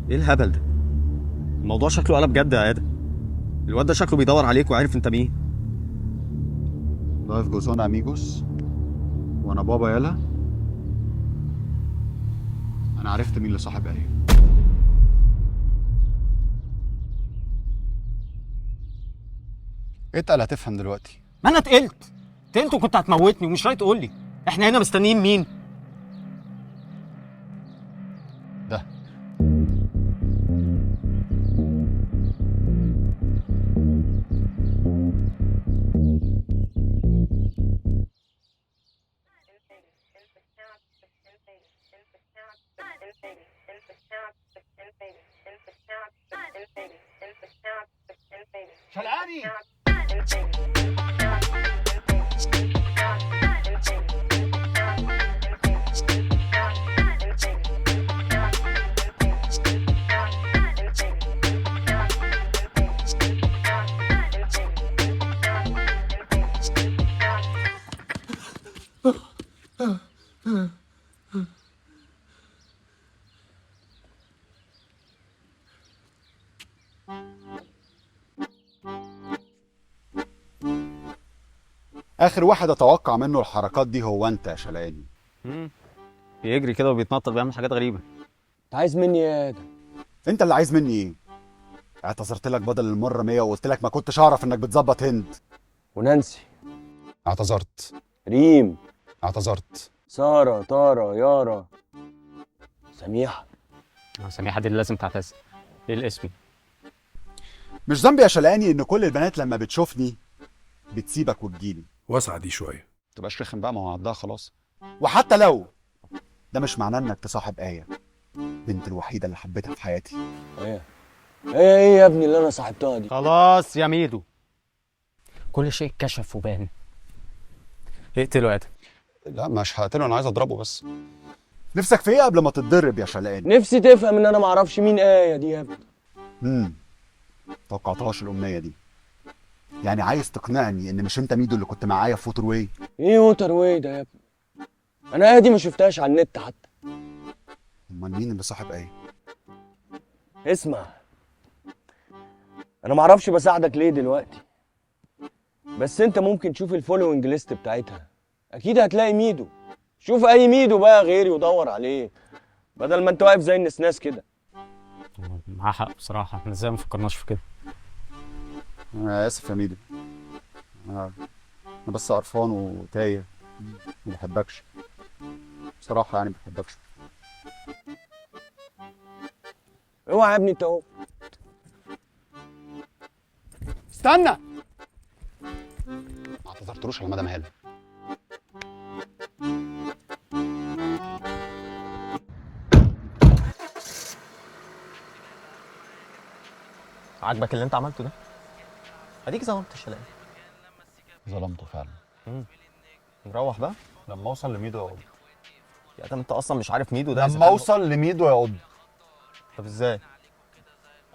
ايه الهبل ده؟ الموضوع شكله قلب جد يا ادم. الواد ده شكله بيدور عليك وعارف انت مين. لايف جوز اون اميجوس. وانا بابا يالا. انا عرفت مين اللي صاحب ايه. اتقل هتفهم دلوقتي. ما انا تقلت وكنت هتموتني ومش راضي تقول لي. احنا هنا مستنيين مين؟ ده شلقاني. اخر واحد اتوقع منه الحركات دي هو انت يا شلقاني. بيجري كده وبيتنطط بيعمل حاجات غريبه. انت عايز مني ايه يا ادم؟ انت اللي عايز مني ايه؟ اعتذرت لك بدل المره 100 وقلت لك ما كنتش اعرف انك بتظبط هند. ونانسي، اعتذرت. ريم، اعتذرت. ساره، طاره، يارا، سميحه. سميحه دي اللي لازم تعتذر. ايه الاسم؟ مش ذنبي يا شلقاني ان كل البنات لما بتشوفني بتسيبك وتجيلي. واسعة دي شوية. تبقاش رخم بقى، ما هو عدها خلاص. وحتى لو ده مش معناه انك تصاحب آية، بنت الوحيدة اللي حبيتها في حياتي. ايه يا ابني اللي انا صاحبتها دي؟ خلاص يا ميدو، كل شيء اتكشف وبان. اقتله يا ادم. لا مش هقتله، انا عايز اضربه بس. نفسك في ايه قبل ما تتضرب يا شلقاني؟ نفسي تفهم ان انا معرفش مين ايه دي يا ابني. توقعتهاش الامنية دي. يعني عايز تقنعني ان مش انت ميدو اللي كنت معايا في ووتر واي؟ ايه ووتر واي ده يا ابني؟ انا ايه دي ما شفتهاش على النت حتى. امال مين اللي صاحب ايه؟ اسمع، انا معرفش بساعدك ليه دلوقتي، بس انت ممكن تشوف الفولوينج ليست بتاعتها، اكيد هتلاقي ميدو. شوف اي ميدو بقى غيري ودور عليه، بدل ما انت واقف زي النسناس كده. معاه حق بصراحه، احنا ازاي ما فكرناش في كده؟ انا اسف يا ميدو. انا بس قرفان وتايه. ما بحبكش بصراحه، يعني ما بحبكش. اوعى يا ابني انت اهو. استنى، ما اعتذرتلوش على مدام هاله. عاجبك اللي انت عملته ده؟ اديك ظلمت الشلقاني. ظلمته فعلا. نروح بقى لما اوصل لميدو يا قض. يا ادم. انت اصلا مش عارف ميدو ده. لما اوصل لميدو يا قض. طب ازاي؟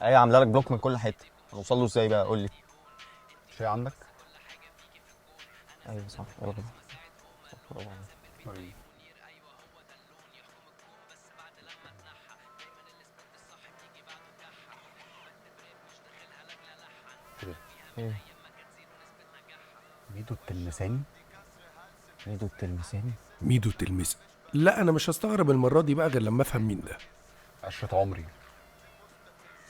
ايه عامله لك بلوك من كل حته، هنوصل له ازاي بقى؟ قول لي. شيء عندك؟ ايوه صح، يلا بينا. ايه؟ ميدو التلمساني؟ ميدو التلمساني؟ ميدو التلمسي؟ لا أنا مش هستغرب المرة دي بقى غير لما أفهم مين ده. عشرة عمري،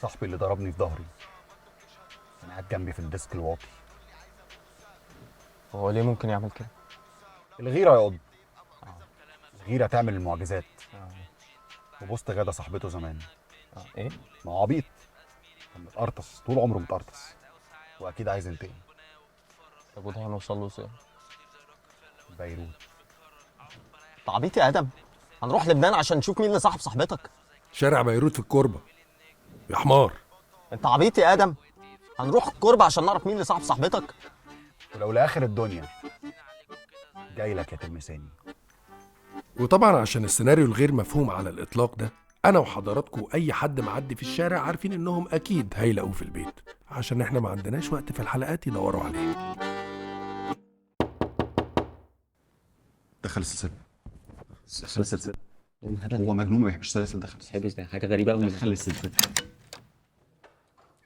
صاحبي اللي ضربني في ظهري، كان قاعد جنبي في الديسك الواطي. هو ليه ممكن يعمل كده؟ الغيرة يا قض. الغيرة تعمل المعجزات. وبوست غادة صاحبته زمان. ايه؟ ما هو عبيط، كان متقرطص طول عمره متقرطص، واكيد عايز ينتقم. طب وده هنوصل له ازاي؟ بيروت. انت عبيط يا ادم، هنروح لبنان عشان نشوف مين اللي صاحب صاحبتك. شارع بيروت في الكوربة يا حمار. انت عبيط يا ادم، هنروح الكوربه عشان نعرف مين اللي صاحب صاحبتك. ولو لاخر الدنيا جاي لك يا تلمساني. وطبعا عشان السيناريو الغير مفهوم على الإطلاق ده، أنا وحضراتكم أي حد معدي في الشارع عارفين إنهم أكيد هيلاقوه في البيت، عشان إحنا ما عندناش وقت في الحلقات يدوروا عليه. دخل السلسلة. دخل السلسلة. هو مجنون ما بيحبش السلاسل، دخل بتحبش ده حاجه غريبه قوي. دخل السلسله.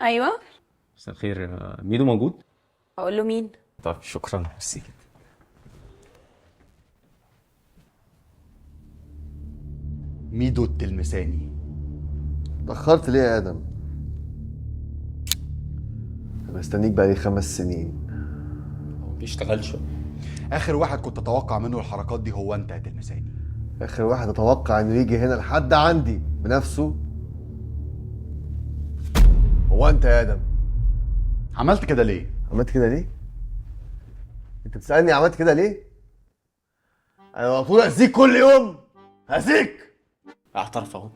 ايوه. مساء الخير، ميدو موجود؟ اقول له مين؟ طب شكرا، ميرسي كده. ميدو التلمساني. اتأخرت ليه يا آدم؟ أنا مستنيك بقالي 5 سنين. هو ما بيشتغلش. اخر واحد كنت اتوقع منه الحركات دي هو انت يا تلمساني. آخر واحد أتوقع إنه يجي هنا لحد عندي بنفسه هو أنت يا آدم. عملت كده ليه؟ عملت كده ليه؟ أنت بتسألني عملت كده ليه؟ أنا على طول أذيك كل يوم، هذيك. اعترف اهو.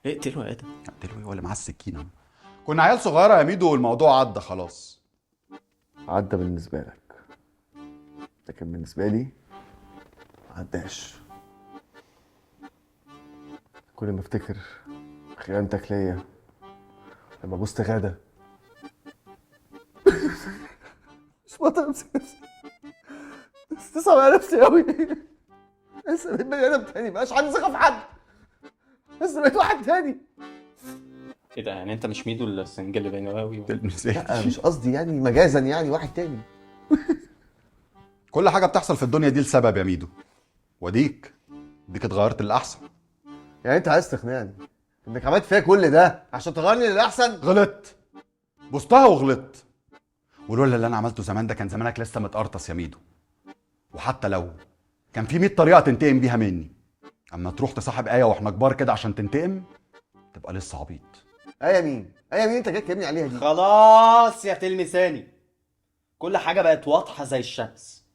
اقتله يا ادم. قلت له ايه ولا معاه السكينه؟ كنا عيال صغيره يا ميدو والموضوع عدى خلاص. عدى بالنسبة لك، لكن بالنسبة لي معداش. كل ما افتكر خيانتك ليا لما بوست غادة مش بقدر امسك نفسي، بس تصعب على نفسي قوي. لسه بقيت بني ادم تاني، مبقاش عندي ثقة في حد، لسه بقيت واحد تاني. ايه ده يعني انت مش ميدو السنجل بيناوي؟ تلمساني. لا مش قصدي يعني مجازا، يعني واحد تاني. كل حاجه بتحصل في الدنيا دي لسبب يا ميدو، وديك اتغيرت للاحسن. يعني انت عايز تقنعني انك عملت فيا كل ده عشان تغيرني للاحسن؟ غلطت، بوستها وغلطت، ولولا اللي انا عملته زمان ده كان زمانك لسه متقرطس يا ميدو. وحتى لو كان في 100 طريقه تنتقم بيها مني، اما تروح تصاحب ايه واحنا كبار كده عشان تنتقم تبقى لسه عبيط. ايه مين؟ ايه مين انت جاي تكلمني عليها دي؟ خلاص يا تلمساني، كل حاجة بقت واضحة زي الشمس.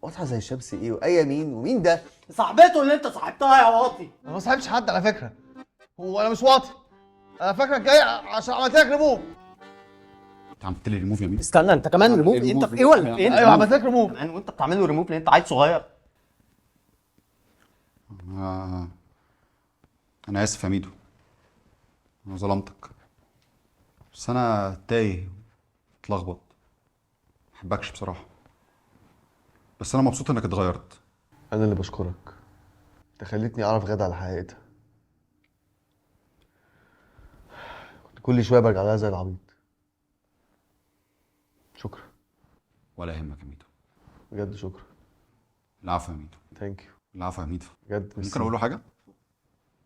واضحه زي الشمس ايه؟ وايه مين؟ ومين ده؟ صاحبته اللي انت صاحبتها يا واطي. انا ما صاحبش حد على فكره، هو انا مش واطي، انا فاكرك جاي عشان عملت لك ريموف. انت عملت لي ريموف يا ميدو؟ استنى، انت كمان ريموف؟ انت في ايه ولا ايه؟ ايوه عملت لك ريموف. كمان وانت بتعمل له ريموف لان انت عيل صغير. انا اسف يا ميدو، انا ظلمتك، بس انا تايه اتلخبط، محبكش بصراحه، بس انا مبسوط انك اتغيرت. انا اللي بشكرك، انت خليتني اعرف غدا على حقيقتها. كنت كل شويه برجع لها زي العبيط. شكرا. ولا يهمك يا ميدو. بجد شكرا. العفو يا ميدو. ثانك يو. العفو يا ميدو. بجد ممكن اقول له حاجه؟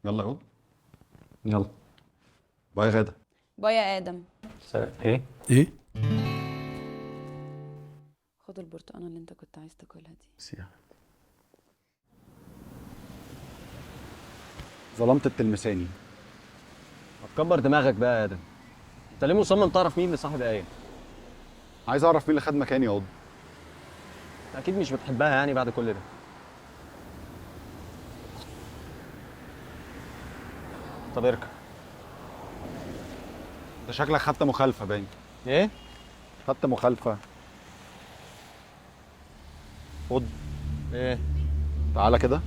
يلا يقول. يلا. باي غاده. باي يا ادم. ايه؟ ايه؟ خد البرتقانه اللي انت كنت عايز تاكلها دي. سيها. ظلمت التلمساني. هتكبر دماغك بقى يا ادم، انت ليه مصمم تعرف مين اللي صاحب ايه؟ عايز اعرف مين اللي خد مكاني يا قض. اكيد مش بتحبها يعني بعد كل ده. طب اركب. انت شكلك خدت مخالفه باين. ايه؟ خدت مخالفه. خد. ايه؟ تعالى كده.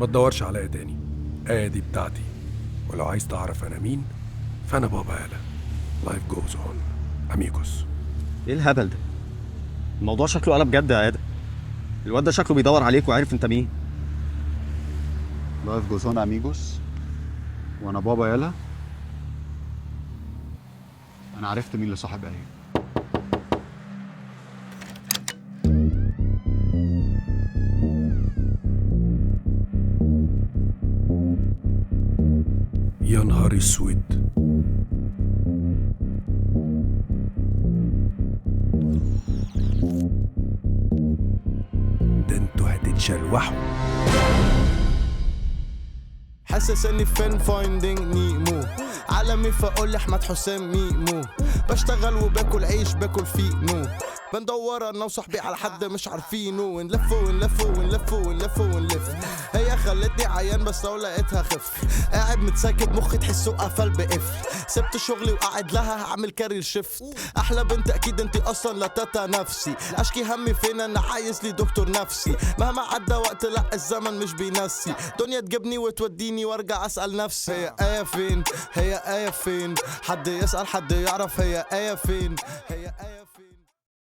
ما تدورش عليا تاني، آية دي بتاعتي، ولو عايز تعرف أنا مين فأنا بابا يالا. Life goes on amigos. ايه الهبل ده؟ الموضوع شكله قلب جد يا ادم. الواد ده شكله بيدور عليك وعارف انت مين. لايف جوز اون اميجوس، وانا بابا يالا. انا عرفت مين اللي صاحب ايه. يا نهار اسود، ده انتوا هتتشلوحوا. حاسس اني فين فايندينج نيمو عالمي، فقول لي احمد حسام ميمو. بشتغل وباكل عيش باكل فينو، بندور انا وصاحبي على حد مش عارفينه، ونلف ونلف ونلف ونلف ونلف. هي خلتني عيان بس لو لقيتها خف، قاعد متساكت مخي تحسه قفل بقفل. سبت شغلي وقاعد لها هعمل كارير شيفت. احلى بنت اكيد انتي اصلا لا تاتا نفسي، اشكي همي فين انا عايز لي دكتور نفسي. مهما عدى وقت لا الزمن مش بينسي، دنيا تجيبني وتوديني وارجع اسال نفسي هي ايه فين، هي ايه فين. حد يسال حد يعرف هي ايه فين، هي ايه فين.